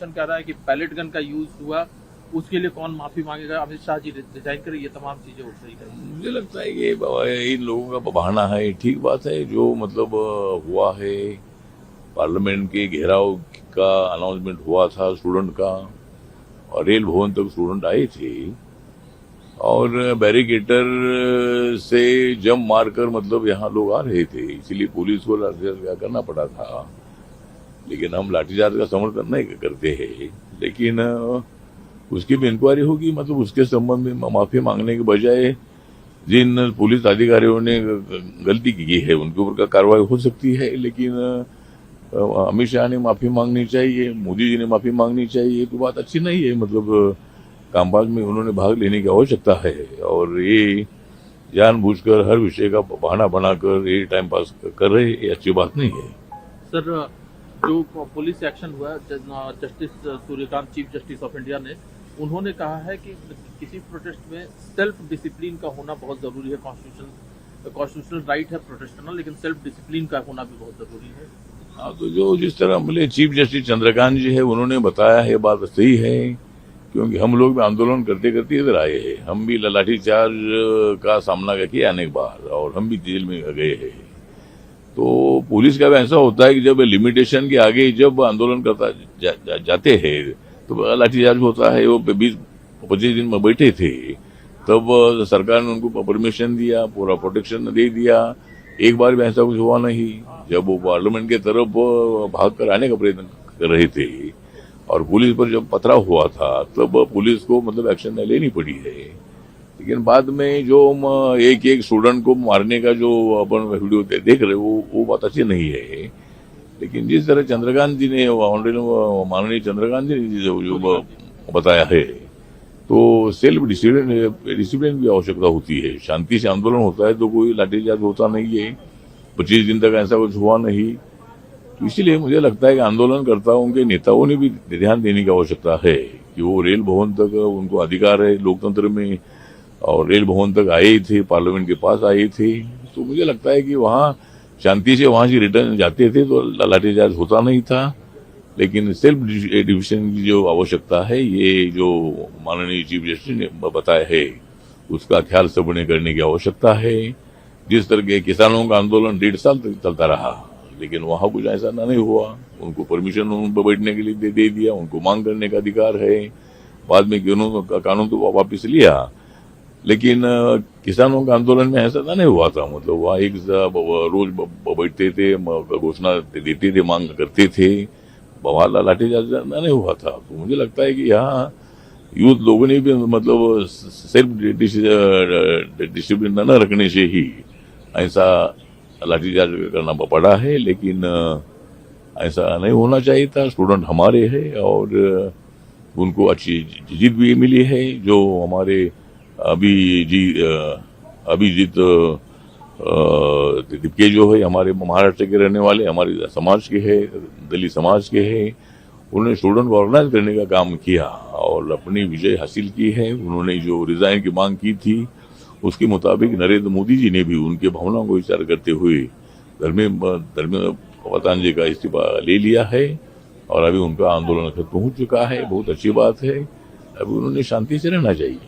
Opposition कह रहा है कि पैलेट गन का यूज हुआ, उसके लिए कौन माफी मांगेगा, अमित शाह जी रिजाइन करें, ये तमाम चीजें उठ रही है। मुझे लगता है कि इन लोगों का बहाना है। ठीक बात है, जो मतलब हुआ है, पार्लियामेंट के घेराव का अनाउंसमेंट हुआ था स्टूडेंट का, और रेल भवन तक स्टूडेंट आए थे और बैरिकेटर से जंप मारकर मतलब यहाँ लोग आ रहे थे, इसलिए पुलिस को लाठीचार्ज करना पड़ा था। लेकिन हम लाठीचार्ज का समर्थन नहीं करते हैं, लेकिन उसकी भी इंक्वायरी होगी। मतलब उसके संबंध में माफी मांगने के बजाय जिन पुलिस अधिकारियों ने गलती की है उनके ऊपर कार्रवाई हो सकती है। लेकिन अमित शाह ने माफी मांगनी चाहिए, मोदी जी ने माफी मांगनी चाहिए, तो बात अच्छी नहीं है। मतलब कामकाज में उन्होंने भाग लेने की आवश्यकता है, और ये जानबूझकर हर विषय का बहाना बनाकर ये टाइम पास कर रहे, ये अच्छी बात नहीं है। सर, जो पुलिस एक्शन हुआ, justice Suryakant, chief justice of India ने, उन्होंने कहा है कि किसी प्रोटेस्ट में सेल्फ डिसिप्लिन का होना बहुत जरूरी है। कॉन्स्टिट्यूशनल राइट है प्रोटेस्ट करना, लेकिन सेल्फ डिसिप्लिन का होना भी बहुत जरूरी है। हाँ, तो जो जिस तरह बोले चीफ जस्टिस चंद्रकांत जी है, उन्होंने बताया है, बात सही है, क्योंकि हम लोग भी आंदोलन करते करते इधर आए हैं। हम भी लाठीचार्ज का सामना किया अनेक बार, और हम भी जेल में गए हैं। तो पुलिस का भी ऐसा होता है कि जब लिमिटेशन के आगे जब आंदोलन करता जाते हैं तो लाठीचार्ज होता है। वो 20-25 दिन में बैठे थे, तब सरकार ने उनको परमिशन दिया, पूरा प्रोटेक्शन दे दिया। एक बार भी ऐसा कुछ हुआ नहीं। जब वो पार्लियामेंट के तरफ भाग कर आने का प्रयत्न कर रहे थे और पुलिस पर जब पथराव हुआ था, तब पुलिस को मतलब एक्शन लेनी पड़ी है। लेकिन बाद में जो एक एक स्टूडेंट को मारने का जो अपन वीडियो देख रहे वो बात अच्छी नहीं है। लेकिन जिस तरह चंद्रकांत जी ने, माननीय चंद्रकांत जी ने जो बताया है, तो सेल्फ डिसिप्लिन की आवश्यकता होती है। शांति से आंदोलन होता है तो कोई लाठीचार्ज होता नहीं है। 25 दिन तक ऐसा कुछ हुआ नहीं। तो इसीलिए मुझे लगता है कि आंदोलनकर्ताओं के नेताओं ने भी ध्यान देने की आवश्यकता है कि वो रेल भवन तक, उनको अधिकार है लोकतंत्र में, और रेल भवन तक आए थे, पार्लियामेंट के पास आए थे। तो मुझे लगता है कि वहाँ शांति से वहाँ से रिटर्न जाते थे तो लाठीचार्ज होता नहीं था। लेकिन सेल्फ डिफेंस की जो आवश्यकता है, ये जो माननीय चीफ जस्टिस ने बताया है, उसका ख्याल सबने करने की आवश्यकता है। जिस तरह के किसानों का आंदोलन 1.5 साल तक चलता रहा, लेकिन वहाँ कुछ ऐसा नहीं हुआ। उनको परमिशन उन पर बैठने के लिए दे दिया, उनको मांग करने का अधिकार है। बाद में कानून तो वापिस लिया, लेकिन किसानों का आंदोलन में ऐसा नहीं हुआ था। मतलब वहाँ एक रोज बैठते थे, घोषणा देते थे, मांग करते थे, वहाँ लाठीचार्ज नहीं हुआ था। तो मुझे लगता है कि यहाँ यूथ लोगों ने भी मतलब सेल्फ डिसिप्लिन न रखने से ही ऐसा लाठीचार्ज करना पड़ा है। लेकिन ऐसा नहीं होना चाहिए था। स्टूडेंट हमारे हैं और उनको अच्छी जीत भी मिली है। जो हमारे अभिजीत दिपके जो है, हमारे महाराष्ट्र के रहने वाले, हमारे समाज के है, दलित समाज के है, उन्होंने स्टूडेंट को ऑर्गेनाइज करने का काम किया और अपनी विजय हासिल की है। उन्होंने जो रिजाइन की मांग की थी, उसके मुताबिक नरेंद्र मोदी जी ने भी उनके भावनाओं को विचार करते हुए धर्मेंद्र प्रधान जी का इस्तीफा ले लिया है, और अभी उनका आंदोलन खत्म हो चुका है। बहुत अच्छी बात है। अभी उन्होंने शांति से रहना चाहिए।